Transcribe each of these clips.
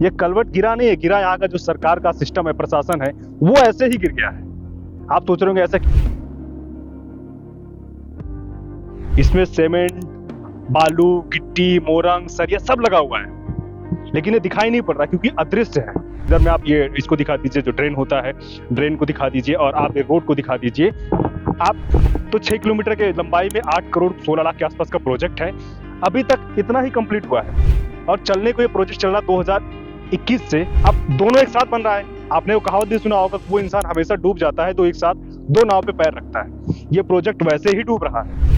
ये कलवट गिरा नहीं है, गिरा यहाँ का जो सरकार का सिस्टम है, प्रशासन है, वो ऐसे ही गिर गया है। आप सोच रहे होंगे ऐसा, इसमें सीमेंट, बालू, गिट्टी, मोरंग, सरिया सब लगा हुआ है, लेकिन ये दिखाई नहीं पड़ रहा क्योंकि अदृश्य है। इधर में आप ये इसको दिखा दीजिए, जो ड्रेन होता है, ड्रेन को दिखा दीजिए, और आप ये रोड को दिखा दीजिए। आप तो 6 किलोमीटर के लंबाई में 8 करोड़ 16 लाख के आसपास का प्रोजेक्ट है, अभी तक इतना ही कंप्लीट हुआ है। और चलने को ये प्रोजेक्ट चल रहा 2021 से। अब दोनों एक साथ बन रहा है। आपने वो कहावत भी सुना होगा, वो इंसान हमेशा डूब जाता है तो एक साथ दो नाव पे पैर रखता है। ये प्रोजेक्ट वैसे ही डूब रहा है।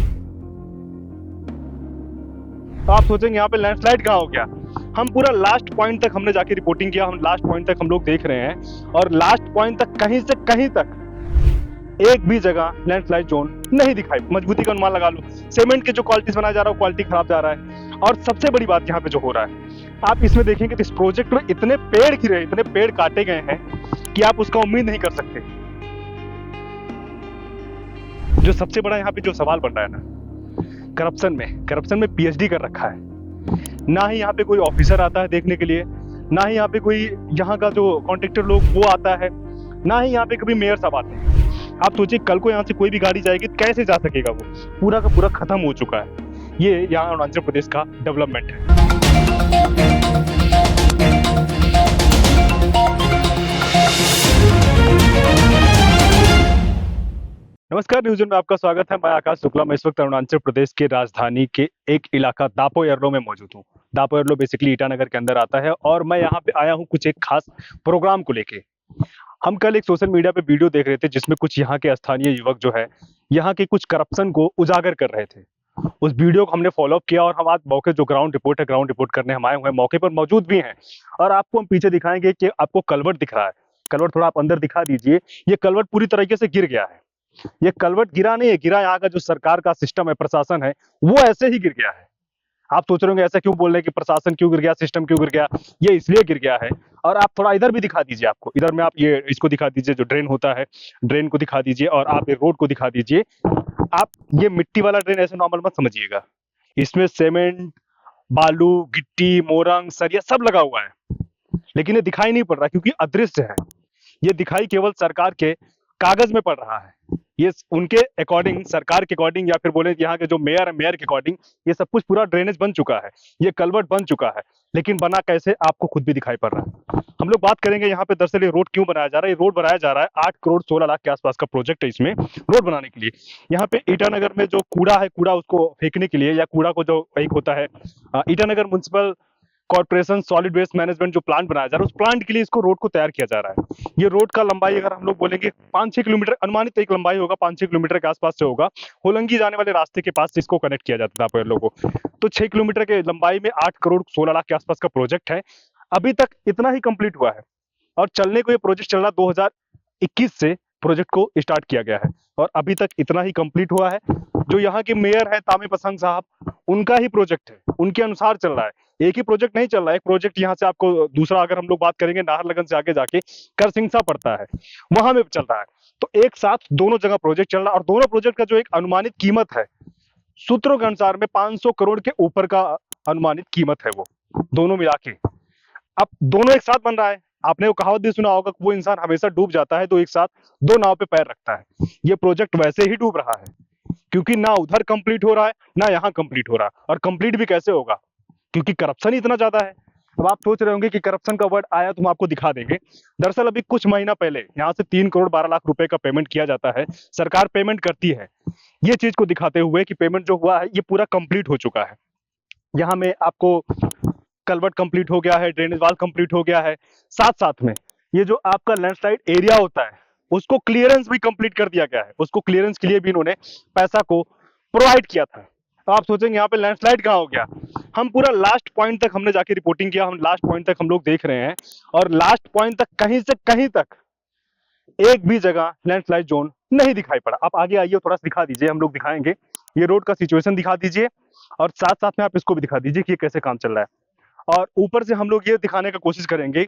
तो आप सोचेंगे यहाँ पे लैंडस्लाइड कहाँ हो गया। हम पूरा लास्ट पॉइंट तक हमने जाके रिपोर्टिंग किया, हम लास्ट पॉइंट तक हम लोग देख रहे हैं, और लास्ट पॉइंट तक कहीं से कहीं तक एक भी जगह लैंडस्लाइड जोन नहीं दिखाई। मजबूती का अनुमान लगा लो, सीमेंट के जो क्वालिटीज बनाया जा रहा है, क्वालिटी खराब जा रहा है। और सबसे बड़ी बात यहाँ पे जो हो रहा है, आप इसमें देखेंगे तो इस प्रोजेक्ट में इतने पेड़ गिरे, इतने पेड़ काटे गए हैं कि आप उसका उम्मीद नहीं कर सकते। जो सबसे बड़ा यहाँ पे जो सवाल बन रहा है ना, करप्शन में पीएचडी कर रखा है। ना ही यहाँ पे कोई ऑफिसर आता है देखने के लिए, ना ही यहाँ पे कोई यहाँ का जो कॉन्ट्रैक्टर लोग वो आता है, ना ही यहाँ पे कभी मेयर साहब आते हैं। आप सोचिए कल को यहाँ से कोई भी गाड़ी जाएगी तो कैसे जा सकेगा, वो पूरा का पूरा खत्म हो चुका है। ये यहाँ अरुणाचल प्रदेश का डेवलपमेंट है। नमस्कार, न्यूज़ में आपका स्वागत है। मैं आकाश शुक्ला। मैं इस वक्त अरुणाचल प्रदेश के राजधानी के एक इलाका दापो एयरलो में मौजूद हूँ। दापो एयरलो बेसिकली ईटानगर के अंदर आता है, और मैं यहाँ पे आया हूँ कुछ एक खास प्रोग्राम को लेके। हम कल एक सोशल मीडिया पे वीडियो देख रहे थे जिसमें कुछ यहाँ के स्थानीय युवक जो है, यहाँ के कुछ करप्शन को उजागर कर रहे थे। उस वीडियो को हमने फॉलो अप किया, और हम आज मौके जो ग्राउंड रिपोर्ट करने हम आए हुए हैं, मौके पर मौजूद भी हैं। और आपको हम पीछे दिखाएंगे कि आपको कलवट दिख रहा है। कलवट थोड़ा आप अंदर दिखा दीजिए। ये कलवट पूरी तरीके से गिर गया है। ये कलवट गिरा नहीं है, गिरा यहाँ का जो सरकार का सिस्टम है, प्रशासन है, वो ऐसे ही गिर गया है। आप सोच रहे होंगे ऐसा क्यों बोल रहे हैं कि प्रशासन क्यों गिर गया, सिस्टम क्यों गिर गया। ये इसलिए गिर गया है। और आप थोड़ा इधर भी दिखा दीजिए, आपको इधर में आप ये इसको दिखा दीजिए, जो ड्रेन होता है, ड्रेन को दिखा दीजिए, और आप ये रोड को दिखा दीजिए। आप ये मिट्टी वाला ड्रेन ऐसे नॉर्मल मत समझिएगा। इसमें सीमेंट, बालू, गिट्टी, मोरंग, सरिया सब लगा हुआ है, लेकिन ये दिखाई नहीं पड़ रहा क्योंकि अदृश्य है। ये दिखाई केवल सरकार के कागज में पड़ रहा है। ये उनके अकॉर्डिंग, सरकार के अकॉर्डिंग, या फिर बोले यहाँ के जो मेयर है, मेयर के अकॉर्डिंग ये सब कुछ पूरा ड्रेनेज बन चुका है, ये कलवट बन चुका है। लेकिन बना कैसे, आपको खुद भी दिखाई पड़ रहा है। हम लोग बात करेंगे यहाँ पे दरअसल ये रोड क्यों बनाया जा रहा है। ये रोड बनाया जा रहा है 8 करोड़ 16 लाख के आसपास का प्रोजेक्ट है इसमें रोड बनाने के लिए। यहाँ पे ईटानगर में जो कूड़ा है, कूड़ा उसको फेंकने के लिए, या कूड़ा को जो एक होता है, Itanagar municipal corporation solid waste management जो प्लांट बनाया जा रहा है, उस प्लांट के लिए इसको रोड को तैयार किया जा रहा है। ये रोड का लंबाई अगर हम लोग बोलेंगे 5-6 किलोमीटर, अनुमानित एक लंबाई होगा 5-6 किलोमीटर के आसपास से होगा। होलंगी जाने वाले रास्ते के पास से इसको कनेक्ट किया जाता था आप लोगों को। तो 6 किलोमीटर के लंबाई में 8 करोड़ 16 लाख के आसपास का प्रोजेक्ट है, अभी तक इतना ही कंप्लीट हुआ है। और चलने को ये प्रोजेक्ट चल रहा 2021 से प्रोजेक्ट को स्टार्ट किया गया है, और अभी तक इतना ही कंप्लीट हुआ है। जो यहाँ के मेयर है तामे पसंग साहब, उनका ही प्रोजेक्ट है, उनके अनुसार चल रहा है। एक ही प्रोजेक्ट नहीं चल रहा है। एक प्रोजेक्ट यहाँ से आपको दूसरा, अगर हम लोग बात करेंगे नाहरलगन से आगे जाके करसिंगसा पड़ता है, वहां में चल रहा है। तो एक साथ दोनों जगह प्रोजेक्ट चल रहा है, और दोनों प्रोजेक्ट का जो एक अनुमानित कीमत है, सूत्रों के अनुसार में 500 करोड़ के ऊपर का अनुमानित कीमत है, वो दोनों मिला के। अब दोनों एक साथ बन रहा है। आपने वो कहावत भी सुना होगा, वो इंसान हमेशा डूब जाता है तो एक साथ दो नाव पे पैर रखता है। ये प्रोजेक्ट वैसे ही डूब रहा है क्योंकि ना उधर कंप्लीट हो रहा है, ना यहाँ कंप्लीट हो रहा है। और कंप्लीट भी कैसे होगा, क्योंकि करप्शन ही इतना ज्यादा है। अब आप सोच रहे होंगे कि करप्शन का वर्ड आया तो हम आपको दिखा देंगे। दरअसल अभी कुछ महीना पहले यहाँ से 3 करोड़ 12 लाख रुपए का पेमेंट किया जाता है, सरकार पेमेंट करती है। ये चीज को दिखाते हुए कि पेमेंट जो हुआ है ये पूरा कंप्लीट हो चुका है। यहाँ में आपको कलवट कंप्लीट हो गया है, ड्रेनेज वाल कंप्लीट हो गया है, साथ साथ में ये जो आपका लैंडस्लाइड एरिया होता है उसको क्लियरेंस भी कंप्लीट कर दिया गया है। उसको क्लियरेंस के लिए भी इन्होंने पैसा को प्रोवाइड किया था। तो आप सोचेंगे यहाँ पे लैंडस्लाइड कहाँ हो गया। हम पूरा लास्ट पॉइंट तक हमने जाके रिपोर्टिंग किया, हम लास्ट पॉइंट तक हम लोग देख रहे हैं, और लास्ट पॉइंट तक कहीं से कहीं तक एक भी जगह लैंडस्लाइड जोन नहीं दिखाई पड़ा। आप आगे आइए, थोड़ा सा दिखा दीजिए, हम लोग दिखाएंगे। ये रोड का सिचुएशन दिखा दीजिए, और साथ साथ में आप इसको भी दिखा दीजिए कि ये कैसे काम चल रहा है। और ऊपर से हम लोग ये दिखाने का कोशिश करेंगे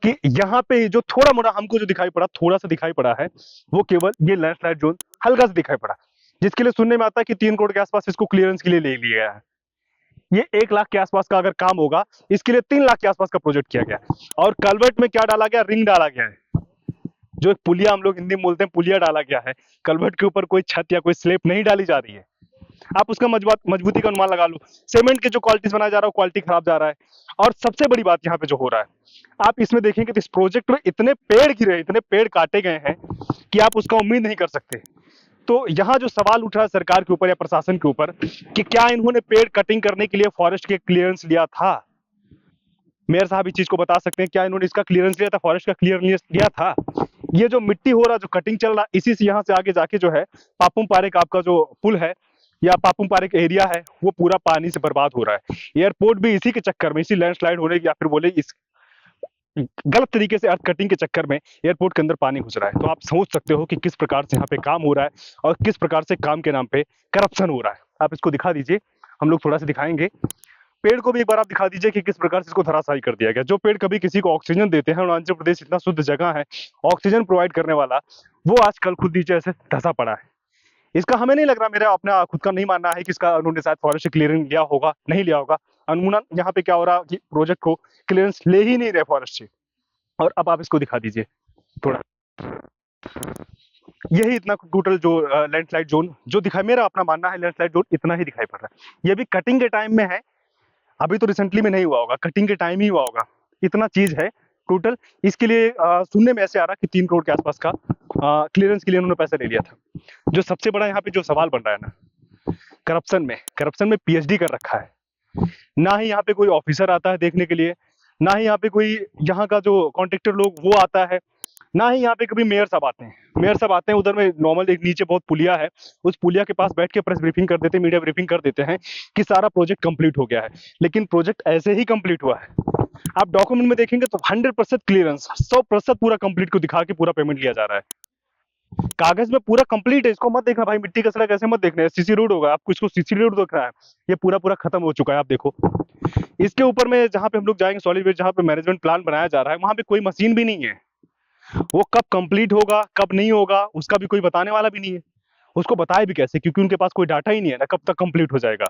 कि यहाँ पे जो थोड़ा मोड़ा हमको जो दिखाई पड़ा, थोड़ा सा दिखाई पड़ा है, वो केवल ये लैंडस्लाइड जोन हल्का सा दिखाई पड़ा, जिसके लिए सुनने में आता है कि 3 करोड़ के आसपास इसको क्लियरेंस के लिए ले लिया गया है। ये 1 लाख के आसपास का अगर काम होगा, इसके लिए 3 लाख के आसपास का प्रोजेक्ट किया गया है। और कलवर्ट में क्या डाला गया, रिंग डाला गया है, जो एक पुलिया हम लोग हिंदी में बोलते हैं, पुलिया डाला गया है। कलवर्ट के ऊपर कोई छत या कोई स्लेब नहीं डाली जा रही है। आप उसका मजबूती का अनुमान लगा लो। सीमेंट के जो क्वालिटीज बनाया जा रहा है, क्वालिटी खराब जा रहा है। और सबसे बड़ी बात यहाँ पे जो हो रहा है, आप इसमें देखेंगे तो इस प्रोजेक्ट में इतने पेड़ गिरे, इतने पेड़ काटे गए हैं कि आप उसका उम्मीद नहीं कर सकते। तो यहाँ जो सवाल उठ रहा है सरकार के ऊपर या प्रशासन के ऊपर कि क्या इन्होंने पेड़ कटिंग करने के लिए फॉरेस्ट के क्लियरेंस लिया था। मेयर साहब इस चीज को बता सकते हैं, क्या इन्होंने इसका क्लियरेंस लिया था, फॉरेस्ट का क्लियरेंस लिया था। ये जो मिट्टी हो रहा, जो कटिंग चल रहा, इसी से यहाँ से आगे जाके जो है पापुम पारे का आपका जो पुल है या पापुम पारे का एरिया है, वो पूरा पानी से बर्बाद हो रहा है। एयरपोर्ट भी इसी के चक्कर में, इसी लैंडस्लाइड होने की या फिर बोले इस गलत तरीके से अर्थ कटिंग के चक्कर में एयरपोर्ट के अंदर पानी घुस रहा है। तो आप सोच सकते हो कि किस प्रकार से यहाँ पे काम हो रहा है और किस प्रकार से काम के नाम पे करप्शन हो रहा है। आप इसको दिखा दीजिए, हम लोग थोड़ा सा दिखाएंगे। पेड़ को भी एक बार आप दिखा दीजिए कि किस प्रकार से इसको धराशायी कर दिया गया। जो पेड़ कभी किसी को ऑक्सीजन देते हैं, अरुणाचल प्रदेश इतना शुद्ध जगह है ऑक्सीजन प्रोवाइड करने वाला, वो आजकल खुद नीचे ऐसे धंसा पड़ा है। इसका हमें नहीं लग रहा, मेरा अपना खुद का नहीं मानना है कि इसका उन्होंने शायद फॉरेस्ट क्लियरेंस लिया होगा, नहीं लिया होगा। अनमुना यहाँ पे क्या हो रहा कि प्रोजेक्ट को क्लियरेंस ले ही नहीं रहे फॉरेस्ट से। और अब आप इसको दिखा दीजिए थोड़ा, यही इतना टोटल जो लैंडस्लाइड जोन जो दिखाई, मेरा अपना मानना है लैंडस्लाइड जोन इतना ही दिखाई पड़ रहा है। ये भी कटिंग के टाइम में है, अभी तो रिसेंटली में नहीं हुआ होगा, कटिंग के टाइम ही हुआ होगा। इतना चीज है टोटल। इसके लिए सुनने में ऐसे आ रहा कि 3 करोड़ के आसपास का क्लियरेंस के लिए उन्होंने पैसा ले लिया था। जो सबसे बड़ा यहाँ पे जो सवाल बन रहा है ना, करप्शन में पीएचडी कर रखा है। ना ही यहाँ पे कोई ऑफिसर आता है देखने के लिए, ना ही यहाँ पे कोई यहाँ का जो कॉन्ट्रेक्टर लोग वो आता है, ना ही यहाँ पे कभी मेयर साहब आते हैं। मेयर साहब आते हैं उधर में नॉर्मल एक नीचे बहुत पुलिया है, उस पुलिया के पास बैठ के प्रेस ब्रीफिंग कर देते हैं, मीडिया ब्रीफिंग कर देते हैं कि सारा प्रोजेक्ट कंप्लीट हो गया है। लेकिन प्रोजेक्ट ऐसे ही कंप्लीट हुआ है। आप डॉक्यूमेंट में देखेंगे तो 100% क्लियरेंस, 100% पूरा कंप्लीट को दिखा के पूरा पेमेंट लिया जा रहा है। कागज में पूरा कंप्लीट है, इसको मत देखना भाई मिट्टी का सड़क ऐसे मत देखना है, सीसी रोड होगा, आपको इसको सीसी रोड देख रहा है। ये पूरा पूरा खत्म हो चुका है, आप देखो। इसके ऊपर में जहाँ पे हम लोग जाएंगे सॉलिड वेस्ट, जहाँ पे मैनेजमेंट प्लान बनाया जा रहा है, वहां पे कोई मशीन भी नहीं है। वो कब कंप्लीट होगा कब नहीं होगा उसका भी कोई बताने वाला भी नहीं है। उसको बताए भी कैसे, क्योंकि उनके पास कोई डाटा ही नहीं है ना कब तक कंप्लीट हो जाएगा।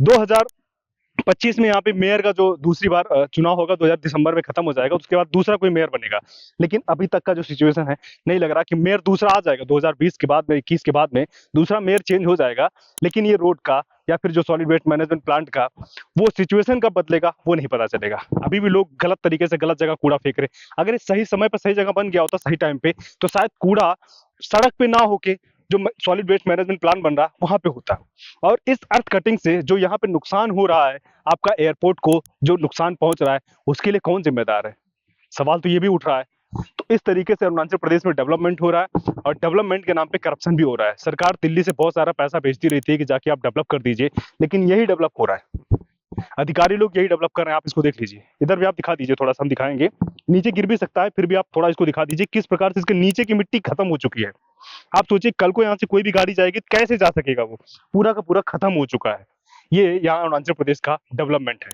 2025 में यहाँ पे मेयर का जो दूसरी बार चुनाव होगा, 2000 दिसंबर में खत्म हो जाएगा, उसके बाद दूसरा कोई मेयर बनेगा। लेकिन अभी तक का जो सिचुएशन है, नहीं लग रहा कि मेयर दूसरा आ जाएगा। 2020 के बाद में, 21 के बाद में दूसरा मेयर चेंज हो जाएगा। लेकिन ये रोड का या फिर जो सॉलिड वेस्ट मैनेजमेंट प्लांट का वो सिचुएशन कब बदलेगा वो नहीं पता चलेगा। अभी भी लोग गलत तरीके से गलत जगह कूड़ा फेंक रहे। अगर ये सही समय पर सही जगह बन गया होता, सही टाइम पे, तो शायद कूड़ा सड़क पे ना होके जो सॉलिड वेस्ट मैनेजमेंट प्लान बन रहा है वहां पे होता। और इस अर्थ कटिंग से जो यहाँ पे नुकसान हो रहा है, आपका एयरपोर्ट को जो नुकसान पहुंच रहा है, उसके लिए कौन जिम्मेदार है? सवाल तो ये भी उठ रहा है। तो इस तरीके से अरुणाचल प्रदेश में डेवलपमेंट हो रहा है और डेवलपमेंट के नाम पे करप्शन भी हो रहा है। सरकार दिल्ली से बहुत सारा पैसा भेजती रहती है कि जाके आप डेवलप कर दीजिए, लेकिन यही डेवलप हो रहा है, अधिकारी लोग यही डेवलप कर रहे हैं। आप इसको देख लीजिए, इधर भी आप दिखा दीजिए, थोड़ा सा हम दिखाएंगे। नीचे गिर भी सकता है, फिर भी आप थोड़ा इसको दिखा दीजिए किस प्रकार से इसके नीचे की मिट्टी खत्म हो चुकी है। आप सोचिए कल को यहाँ से कोई भी गाड़ी जाएगी तो कैसे जा सकेगा, वो पूरा का पूरा खत्म हो चुका है। ये यहाँ अरुणाचल प्रदेश का डेवलपमेंट है।